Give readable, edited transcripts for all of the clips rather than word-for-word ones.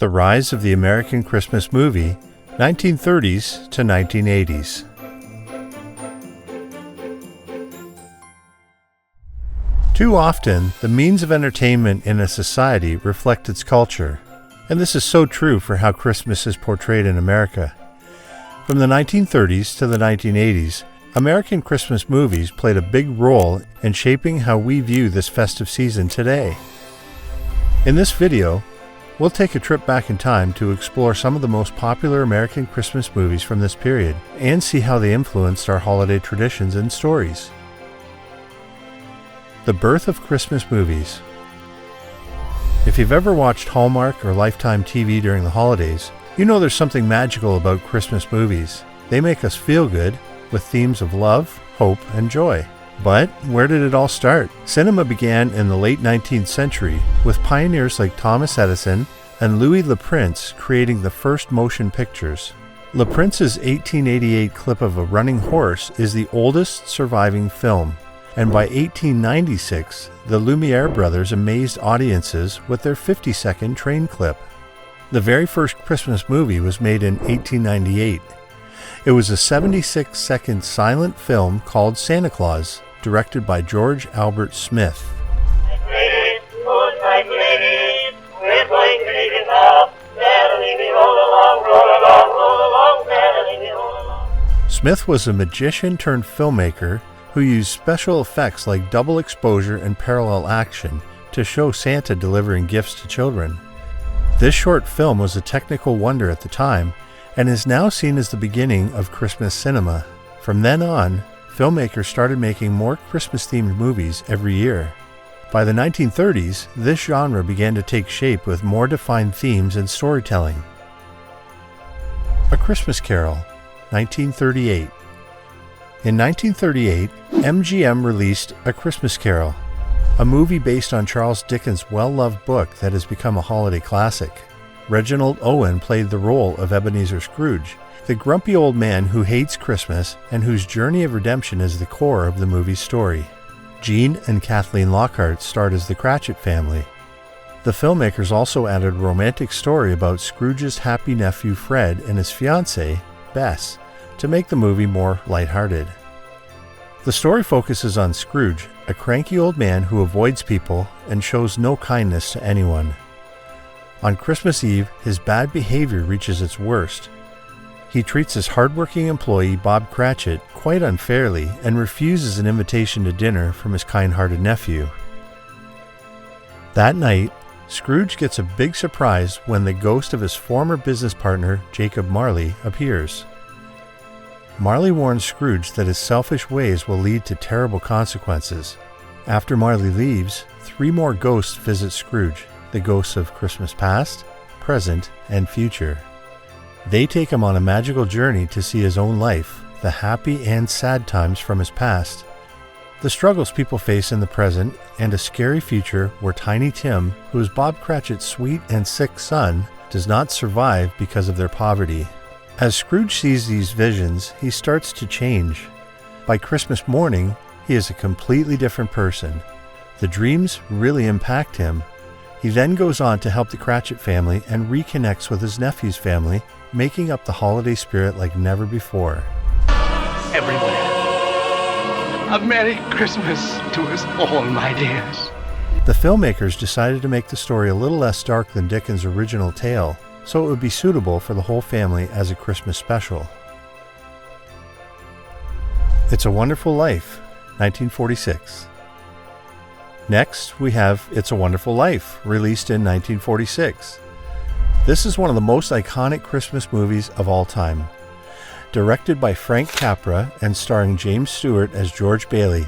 The rise of the American Christmas movie, 1930s to 1980s. Too often, the means of entertainment in a society reflect its culture, and this is so true for how Christmas is portrayed in America. From the 1930s to the 1980s, American Christmas movies played a big role in shaping how we view this festive season today. In this video, we'll take a trip back in time to explore some of the most popular American Christmas movies from this period and see how they influenced our holiday traditions and stories. The birth of Christmas movies. If you've ever watched Hallmark or Lifetime TV during the holidays, you know there's something magical about Christmas movies. They make us feel good with themes of love, hope, and joy. But where did it all start? Cinema began in the late 19th century with pioneers like Thomas Edison and Louis Le Prince creating the first motion pictures. Le Prince's 1888 clip of a running horse is the oldest surviving film, and by 1896, the Lumiere brothers amazed audiences with their 50-second train clip. The very first Christmas movie was made in 1898. It was a 76-second silent film called Santa Claus, directed by George Albert Smith. Smith was a magician turned filmmaker who used special effects like double exposure and parallel action to show Santa delivering gifts to children. This short film was a technical wonder at the time and is now seen as the beginning of Christmas cinema. From then on, filmmakers started making more Christmas-themed movies every year. By the 1930s, this genre began to take shape with more defined themes and storytelling. A Christmas Carol, 1938. In 1938, MGM released A Christmas Carol, a movie based on Charles Dickens' well-loved book that has become a holiday classic. Reginald Owen played the role of Ebenezer Scrooge, the grumpy old man who hates Christmas and whose journey of redemption is the core of the movie's story. Jean and Kathleen Lockhart starred as the Cratchit family. The filmmakers also added a romantic story about Scrooge's happy nephew Fred and his fiancée, Bess, to make the movie more lighthearted. The story focuses on Scrooge, a cranky old man who avoids people and shows no kindness to anyone. On Christmas Eve, his bad behavior reaches its worst. He treats his hardworking employee, Bob Cratchit, quite unfairly and refuses an invitation to dinner from his kind-hearted nephew. That night, Scrooge gets a big surprise when the ghost of his former business partner, Jacob Marley, appears. Marley warns Scrooge that his selfish ways will lead to terrible consequences. After Marley leaves, 3 more ghosts visit Scrooge, the ghosts of Christmas past, present, and future. They take him on a magical journey to see his own life, the happy and sad times from his past, the struggles people face in the present, and a scary future where Tiny Tim, who is Bob Cratchit's sweet and sick son, does not survive because of their poverty. As Scrooge sees these visions, he starts to change. By Christmas morning, he is a completely different person. The dreams really impact him. He then goes on to help the Cratchit family and reconnects with his nephew's family, making up the holiday spirit like never before. Everyone, a Merry Christmas to us all, my dears. The filmmakers decided to make the story a little less dark than Dickens' original tale, so it would be suitable for the whole family as a Christmas special. It's a Wonderful Life, 1946. Next, we have It's a Wonderful Life, released in 1946. This is one of the most iconic Christmas movies of all time. Directed by Frank Capra and starring James Stewart as George Bailey,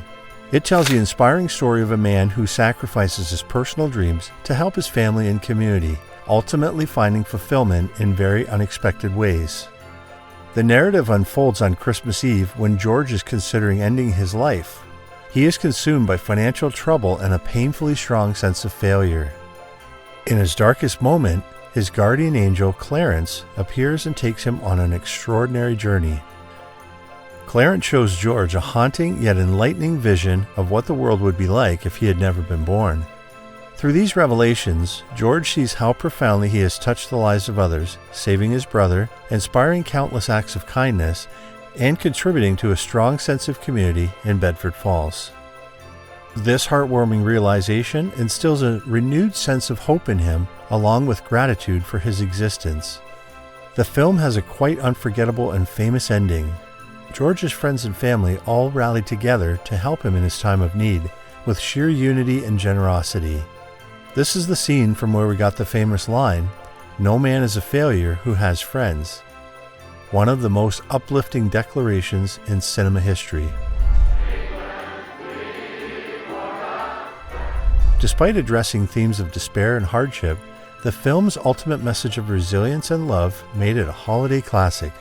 it tells the inspiring story of a man who sacrifices his personal dreams to help his family and community, ultimately finding fulfillment in very unexpected ways. The narrative unfolds on Christmas Eve when George is considering ending his life. He is consumed by financial trouble and a painfully strong sense of failure. In his darkest moment, his guardian angel, Clarence, appears and takes him on an extraordinary journey. Clarence shows George a haunting yet enlightening vision of what the world would be like if he had never been born. Through these revelations, George sees how profoundly he has touched the lives of others, saving his brother, inspiring countless acts of kindness, and contributing to a strong sense of community in Bedford Falls. This heartwarming realization instills a renewed sense of hope in him, along with gratitude for his existence. The film has a quite unforgettable and famous ending. George's friends and family all rallied together to help him in his time of need, with sheer unity and generosity. This is the scene from where we got the famous line, "No man is a failure who has friends," one of the most uplifting declarations in cinema history. Despite addressing themes of despair and hardship, the film's ultimate message of resilience and love made it a holiday classic.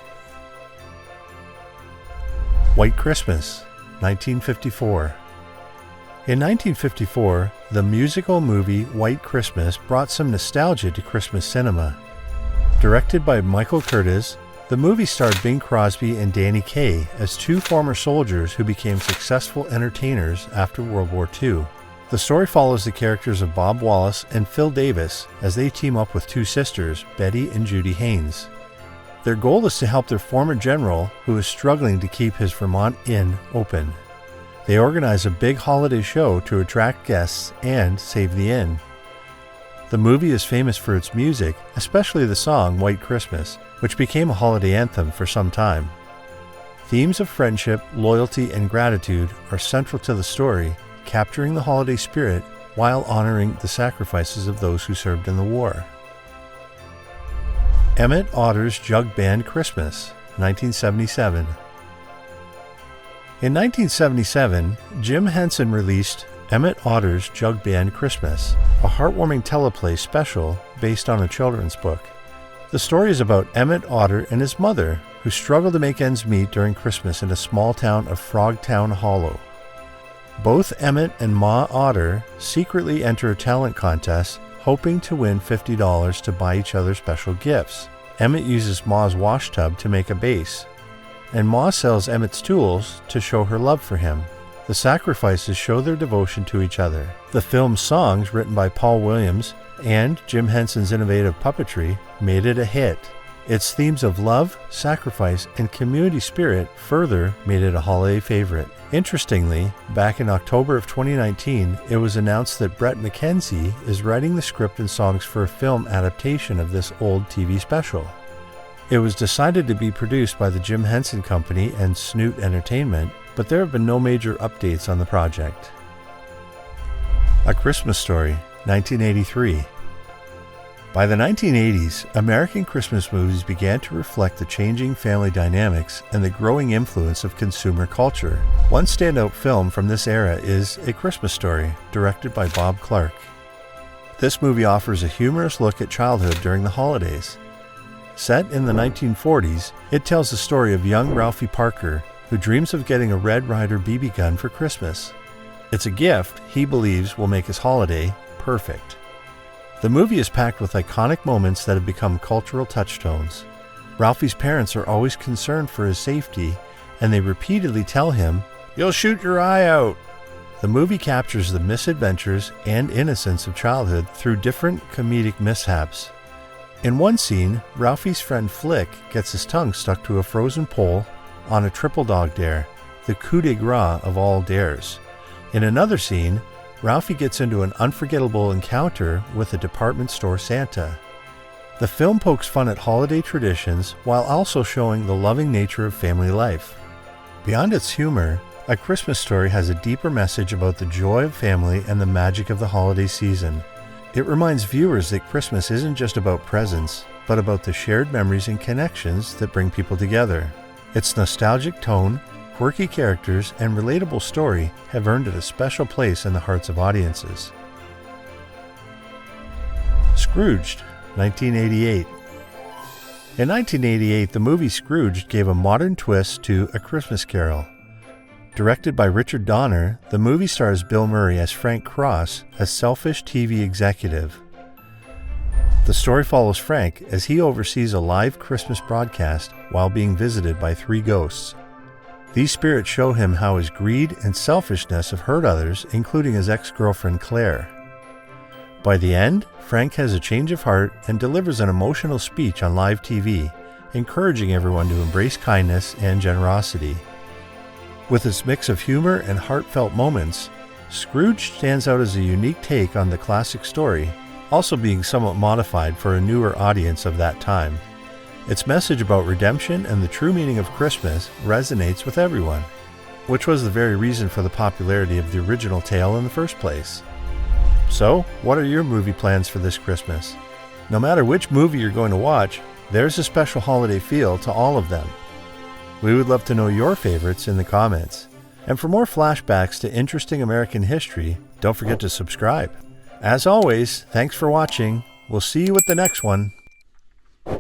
White Christmas, 1954. In 1954, the musical movie White Christmas brought some nostalgia to Christmas cinema. Directed by Michael Curtiz, the movie starred Bing Crosby and Danny Kaye as two former soldiers who became successful entertainers after World War II. The story follows the characters of Bob Wallace and Phil Davis as they team up with two sisters, Betty and Judy Haynes. Their goal is to help their former general, who is struggling to keep his Vermont inn open. They organize a big holiday show to attract guests and save the inn. The movie is famous for its music, especially the song White Christmas, which became a holiday anthem for some time. Themes of friendship, loyalty, and gratitude are central to the story, capturing the holiday spirit while honoring the sacrifices of those who served in the war. Emmett Otter's Jug Band Christmas, 1977. In 1977, Jim Henson released Emmett Otter's Jug Band Christmas, a heartwarming teleplay special based on a children's book. The story is about Emmett Otter and his mother, who struggle to make ends meet during Christmas in a small town of Frogtown Hollow. Both Emmett and Ma Otter secretly enter a talent contest, hoping to win $50 to buy each other special gifts. Emmett uses Ma's wash tub to make a base, and Ma sells Emmett's tools to show her love for him. The sacrifices show their devotion to each other. The film's songs, written by Paul Williams and Jim Henson's innovative puppetry, made it a hit. Its themes of love, sacrifice, and community spirit further made it a holiday favorite. Interestingly, back in October of 2019, it was announced that Brett McKenzie is writing the script and songs for a film adaptation of this old TV special. It was decided to be produced by the Jim Henson Company and Snoot Entertainment, but there have been no major updates on the project. A Christmas Story, 1983. By the 1980s, American Christmas movies began to reflect the changing family dynamics and the growing influence of consumer culture. One standout film from this era is A Christmas Story, directed by Bob Clark. This movie offers a humorous look at childhood during the holidays. Set in the 1940s, it tells the story of young Ralphie Parker, who dreams of getting a Red Ryder BB gun for Christmas. It's a gift he believes will make his holiday perfect. The movie is packed with iconic moments that have become cultural touchstones. Ralphie's parents are always concerned for his safety, and they repeatedly tell him, "You'll shoot your eye out." The movie captures the misadventures and innocence of childhood through different comedic mishaps. In one scene, Ralphie's friend Flick gets his tongue stuck to a frozen pole on a triple dog dare, the coup de grace of all dares. In another scene, Ralphie gets into an unforgettable encounter with a department store Santa. The film pokes fun at holiday traditions while also showing the loving nature of family life. Beyond its humor, A Christmas Story has a deeper message about the joy of family and the magic of the holiday season. It reminds viewers that Christmas isn't just about presents, but about the shared memories and connections that bring people together. Its nostalgic tone, quirky characters, and relatable story have earned it a special place in the hearts of audiences. Scrooged, 1988. In 1988, the movie Scrooged gave a modern twist to A Christmas Carol. Directed by Richard Donner, the movie stars Bill Murray as Frank Cross, a selfish TV executive. The story follows Frank as he oversees a live Christmas broadcast while being visited by three ghosts. These spirits show him how his greed and selfishness have hurt others, including his ex-girlfriend Claire. By the end, Frank has a change of heart and delivers an emotional speech on live TV, encouraging everyone to embrace kindness and generosity. With its mix of humor and heartfelt moments, Scrooge stands out as a unique take on the classic story, also being somewhat modified for a newer audience of that time. Its message about redemption and the true meaning of Christmas resonates with everyone, which was the very reason for the popularity of the original tale in the first place. So, what are your movie plans for this Christmas? No matter which movie you're going to watch, there's a special holiday feel to all of them. We would love to know your favorites in the comments. And for more flashbacks to interesting American history, don't forget to subscribe. As always, thanks for watching. We'll see you at the next one.